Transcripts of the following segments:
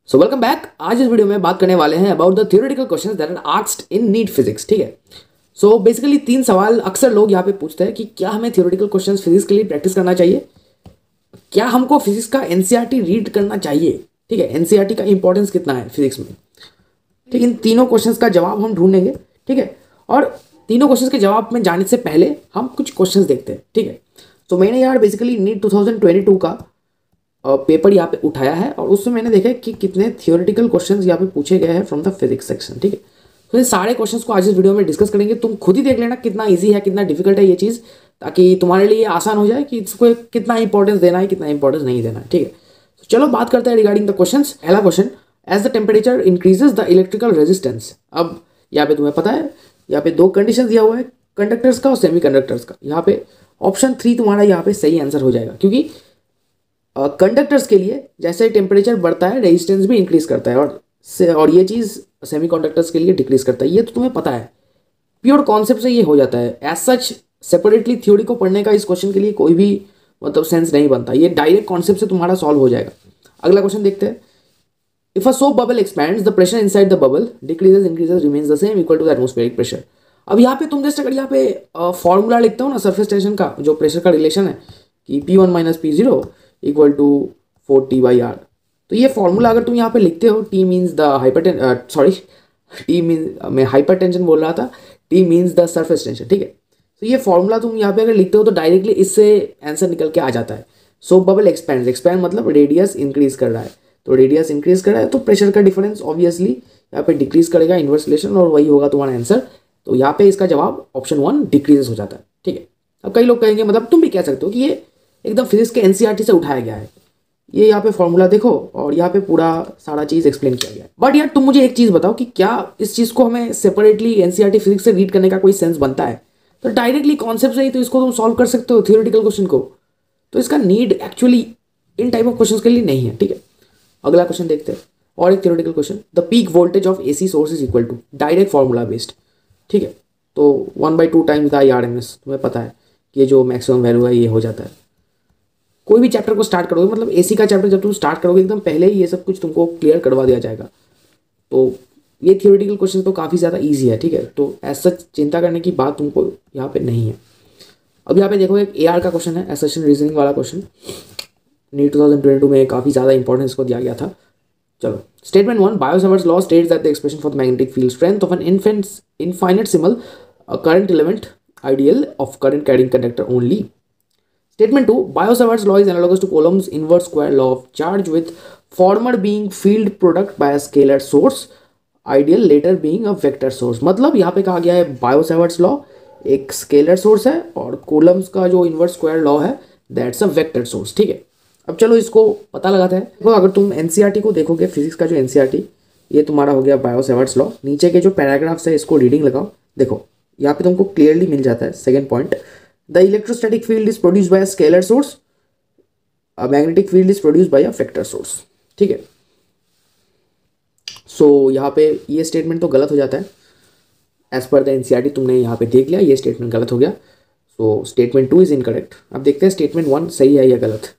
So welcome back. आज इस video में बात करने वाले हैं about the theoretical questions that are asked in NEET physics. ठीक है। सो बेसिकली 3 सवाल अक्सर लोग यहाँ पे पूछते हैं कि क्या हमें थियोरेटिकल क्वेश्चंस फिजिक्स के लिए प्रैक्टिस करना चाहिए, क्या हमको फिजिक्स का एनसीईआरटी रीड करना चाहिए। ठीक है, एनसीईआरटी का इंपॉर्टेंस कितना है फिजिक्स में। ठीक, इन तीनों क्वेश्चंस का जवाब हम ढूंढेंगे। ठीक है, और तीनों क्वेश्चंस के जवाब में जाने से पहले हम कुछ क्वेश्चंस देखते हैं। ठीक है, तो मैंने यार बेसिकली नीट 2022 का पेपर यहाँ पे उठाया है और उसमें मैंने देखा कि कितने थियोरेटिकल क्वेश्चंस यहाँ पे पूछे गए हैं फ्रॉम द फिजिक्स सेक्शन। ठीक है, तो ये सारे क्वेश्चंस को आज इस वीडियो में डिस्कस करेंगे। तुम खुद ही देख लेना कितना इजी है, कितना डिफिकल्ट है ये चीज़, ताकि तुम्हारे लिए आसान हो जाए कि इसको कितना इंपॉर्टेंस देना है, कितना इंपॉर्टेंस नहीं देना है। ठीक है, तो चलो बात करते हैं रिगार्डिंग द क्वेश्चन। पहला question, as the temperature increases the electrical resistance. अब यहाँ पे तुम्हें पता है, यहाँ पे दो कंडीशन दिया हुआ है, कंडक्टर्स का और सेमी कंडक्टर्स का। यहाँ पे ऑप्शन 3 तुम्हारा यहाँ पे सही आंसर हो जाएगा, क्योंकि कंडक्टर्स के लिए जैसे टेम्परेचर बढ़ता है रेजिस्टेंस भी इंक्रीज करता है, और ये चीज़ सेमी कंडक्टर्स के लिए डिक्रीज करता है। ये तो तुम्हें पता है, प्योर कॉन्सेप्ट से ये हो जाता है। एज सच सेपरेटली थ्योरी को पढ़ने का इस क्वेश्चन के लिए कोई भी मतलब सेंस नहीं बनता, ये डायरेक्ट कॉन्सेप्ट से तुम्हारा सॉल्व हो जाएगा। अगला क्वेश्चन देखते हैं। If a soap bubble expands the pressure inside the bubble decreases increases remains the same equal to the atmospheric pressure. अब यहाँ पे तुम जस्ट अगर यहाँ पे फॉर्मूला लिखते हो ना सरफेस टेंशन का, जो प्रेशर का रिलेशन है कि P1 minus P0 equal to 4T/R, तो ये फॉर्मूला अगर तुम यहाँ पे लिखते हो, T means the T mean मैं हाइपर टेंशन बोल रहा था, T means the surface tension. ठीक है, तो ये फॉर्मूला तुम यहाँ पे अगर लिखते हो तो डायरेक्टली इससे आंसर निकल के आ जाता है। सोप बबल एक्सपैंड, एक्सपैंड मतलब रेडियस इंक्रीज कर रहा है, तो रेडियस इंक्रीज कर रहा है तो प्रेशर का डिफरेंस ऑब्वियसली यहाँ पे डिक्रीज करेगा, इन्वर्स रिलेशन, और वही होगा तुम्हारा आंसर। तो यहाँ पे इसका जवाब ऑप्शन 1 डिक्रीजेस हो जाता है। ठीक है, अब कई लोग कहेंगे, मतलब तुम भी कह सकते हो कि ये एकदम फिजिक्स के एनसीईआरटी से उठाया गया है, ये यहाँ पे फॉर्मूला देखो और यहाँ पे पूरा सारा चीज़ एक्सप्लेन किया गया है। बट यार तुम मुझे एक चीज़ बताओ कि क्या इस चीज़ को हमें सेपरेटली एनसीईआरटी फिजिक्स से रीड करने का कोई सेंस बनता है? तो डायरेक्टली कॉन्सेप्ट से ही तो इसको तुम सॉल्व कर सकते हो थियोरेटिकल क्वेश्चन को, तो इसका need actually in type of question के लिए नहीं है। ठीक है, अगला क्वेश्चन देखते हैं, और एक theoretical question. The peak voltage of AC source is equal to, direct formula based. ठीक है, तो 1/2 टाइम्स द आरएमएस, तुम्हें पता है कि ये जो मैक्सिमम वैल्यू है ये हो जाता है। कोई भी चैप्टर को स्टार्ट करोगे, मतलब एसी का चैप्टर जब तुम स्टार्ट करोगे एकदम पहले ही ये सब कुछ तुमको क्लियर करवा दिया जाएगा। तो ये थियोरेटिकल क्वेश्चन तो काफ़ी ज़्यादा ईजी है। ठीक है, तो ऐसा चिंता करने की बात तुमको यहाँ पे नहीं है। अब यहाँ पे देखो एक AR का क्वेश्चन है, असर्शन रीजनिंग वाला क्वेश्चन, नीट 2022 में काफ़ी ज़्यादा इंपॉर्टेंस को दिया गया था। चलो, statement 1, Biot Savart's law states that the expression for the magnetic field strength of an infinitesimal current element ideal of current carrying conductor only. Statement 2, Biot-Savart's law is analogous to Coulomb's inverse square law of charge, with former being field product by a scalar source, ideal later being a vector source। मतलब यहाँ पे कहा गया है Biot-Savart's law एक scalar source है और coulombs का जो इन्वर्स स्क्वायर लॉ है दैट्स अ वेक्टर सोर्स। ठीक है, अब चलो इसको पता लगाते हैं। देखो, अगर तुम एनसीईआरटी को देखोगे, फिजिक्स का जो एनसीईआरटी, ये तुम्हारा हो गया Biot-Savart's लॉ। नीचे के जो पैराग्राफ्स है इसको रीडिंग लगाओ, देखो यहाँ पे तुमको क्लियरली मिल जाता है। Second point, the electrostatic field is produced by a scalar source, a magnetic field is produced by a vector source। ठीक है, सो यहाँ पे ये स्टेटमेंट तो गलत हो जाता है एज पर द एनसीईआरटी। तुमने यहाँ पे देख लिया ये स्टेटमेंट गलत हो गया, सो स्टेटमेंट 2 इज इनकरेक्ट। अब देखते हैं स्टेटमेंट 1 सही है या गलत।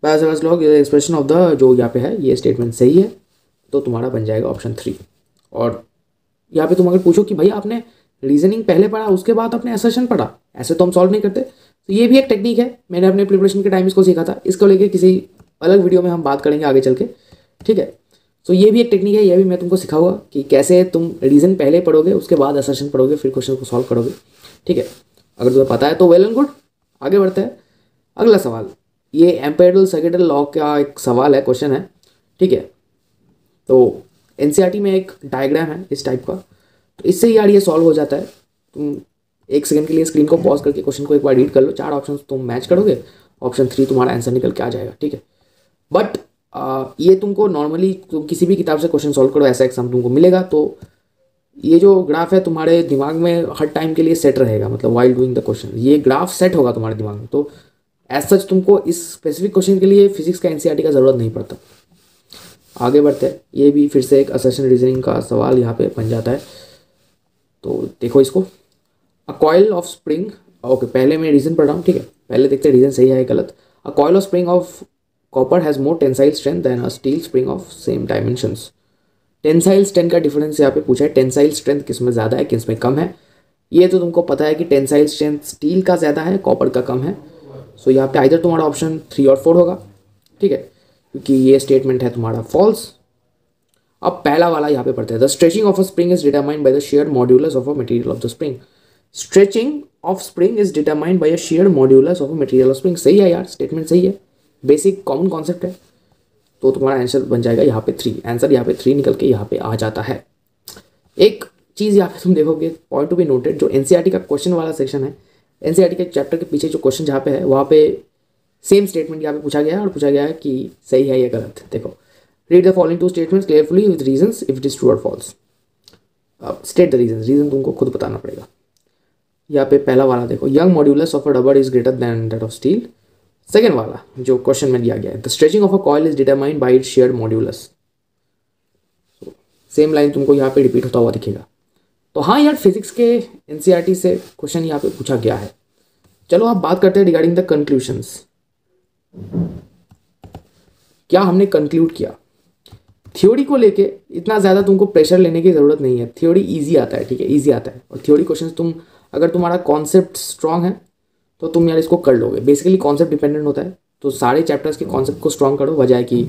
Bio-Savart's law expression of the जो यहाँ पे है ये स्टेटमेंट सही है, तो तुम्हारा बन जाएगा ऑप्शन 3। और यहाँ पे तुम अगर पूछो कि भाई आपने रीजनिंग पहले पढ़ा उसके बाद आपने असर्शन पढ़ा, ऐसे तो हम सॉल्व नहीं करते। तो ये भी एक टेक्निक है, मैंने अपने प्रिपरेशन के टाइम इसको सीखा था, इसको लेके किसी अलग वीडियो में हम बात करेंगे आगे चल के। ठीक है, तो ये भी एक टेक्निक है, ये भी मैं तुमको सिखाऊंगा कि कैसे तुम रीजन पहले पढ़ोगे उसके बाद असर्शन पढ़ोगे फिर क्वेश्चन को सॉल्व करोगे। ठीक है, अगर तुम्हें पता है तो वेल एंड गुड। आगे बढ़ते हैं, अगला सवाल, ये एम्पेरिकल सर्किटल लॉ का एक सवाल है, क्वेश्चन है। ठीक है, तो एनसीईआरटी में एक डायग्राम है इस टाइप का, तो इससे यार ये सॉल्व हो जाता है। तुम 1 सेकंड के लिए स्क्रीन को पॉज करके क्वेश्चन को एक बार रीड कर लो, 4 ऑप्शन तुम मैच करोगे, ऑप्शन 3 तुम्हारा आंसर निकल के आ जाएगा। ठीक है, बट ये तुमको नॉर्मली तुम किसी भी किताब से क्वेश्चन सॉल्व करो ऐसा एग्जाम तुमको मिलेगा, तो ये जो ग्राफ है तुम्हारे दिमाग में हर टाइम के लिए सेट रहेगा, मतलब वाइल डूइंग द क्वेश्चन ये ग्राफ सेट होगा तुम्हारे दिमाग में। तो एज सच तुमको इस स्पेसिफिक क्वेश्चन के लिए फिजिक्स का एनसीईआरटी का ज़रूरत नहीं पड़ता। आगे बढ़ते हैं, ये भी फिर से एक असर्शन रीजनिंग का सवाल यहाँ पे बन जाता है। तो देखो इसको, अ कॉइल ऑफ स्प्रिंग, ओके पहले मैं रीजन पढ़ रहा हूँ। ठीक है, पहले देखते हैं रीजन सही है या गलत। A coil of spring of copper has more tensile strength than a steel spring of same dimensions. Tensile strength का डिफरेंस यहाँ पे पूछा है, टेंसाइल स्ट्रेंथ किस में ज़्यादा है किस में कम है। ये तो तुमको पता है कि टेंसाइल स्ट्रेंथ स्टील का ज़्यादा है, कॉपर का कम है। सो यहाँ पे आइदर तुम्हारा ऑप्शन 3 और 4 होगा, ठीक है, क्योंकि ये स्टेटमेंट है तुम्हारा फॉल्स। अब पहला वाला यहाँ पे पढ़ते हैं, the stretching of a spring is determined by the share modulus of a material of the spring. Stretching of spring is determined by a share modulus of a material of spring. सही है यार, statement सही है, basic common concept है। तो तुम्हारा answer बन जाएगा यहाँ पे 3, आंसर यहाँ पे 3 निकल के यहाँ पे आ जाता है। एक चीज़ यहाँ पे तुम देखोगे, पॉइंट टू बी नोटेड, जो एनसीईआरटी का क्वेश्चन वाला सेक्शन है, एनसीईआरटी के चैप्टर के पीछे जो क्वेश्चन जहाँ पे है वहाँ पे सेम स्टेटमेंट यहाँ पे पूछा गया है और पूछा गया है कि सही है या गलत। देखो, read the following 2 statements carefully with reasons if it is true और फॉल्स। अब स्टेट द रीजन तुमको खुद बताना पड़ेगा। यहाँ पे पहला वाला देखो, young modulus of a rubber is greater than that of steel. Second वाला जो क्वेश्चन में दिया गया है, the stretching of a coil is determined by it's shared modulus. Same line तुमको यहाँ पे रिपीट होता हुआ दिखेगा। तो हाँ यार, फिजिक्स के एनसीईआरटी से क्वेश्चन यहाँ पे पूछा गया है। चलो आप बात करते हैं रिगार्डिंग द कंक्लूशंस। क्या हमने कंक्लूड किया? थ्योरी को लेके इतना ज़्यादा तुमको प्रेशर लेने की ज़रूरत नहीं है। थ्योरी इजी आता है, ठीक है, इजी आता है। और थ्योरी क्वेश्चंस तुम, अगर तुम्हारा कॉन्सेप्ट स्ट्रांग है तो तुम यार इसको कर लोगे। बेसिकली कॉन्सेप्ट डिपेंडेंट होता है, तो सारे चैप्टर्स के कॉन्सेप्ट को स्ट्रांग करो, बजाय कि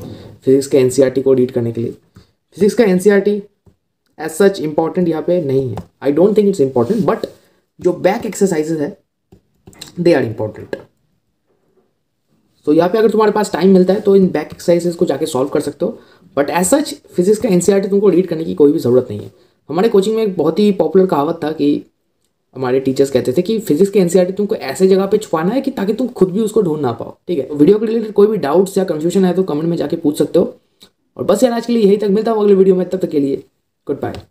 फिजिक्स के एनसीईआरटी को रीड करने के लिए। फिजिक्स का एनसीईआरटी एज सच इंपॉर्टेंट यहाँ पे नहीं है, I don't think it's important, but जो बैक एक्सरसाइजेज है दे आर इंपॉर्टेंट। तो यहाँ पे अगर तुम्हारे पास टाइम मिलता है तो इन बैक एक्सरसाइजेज को जाके सॉल्व कर सकते हो, बट एज सच फिजिक्स का एनसीईआरटी तुमको रीड करने की कोई भी ज़रूरत नहीं है। हमारे कोचिंग में एक बहुत ही पॉपुलर कहावत था कि हमारे टीचर्स कहते थे कि फिजिक्स के एनसीईआरटी तुमको ऐसे जगह पे छुपाना है कि ताकि तुम खुद भी उसको ढूंढ ना पाओ, ठीक है। तो वीडियो के रिलेटेड कोई भी डाउट्स या कंफ्यूजन है तो कमेंट में जाके पूछ सकते हो। और बस यार आज के लिए यही तक, मिलता हूँ अगले वीडियो में, तब तक के लिए गुड बाय।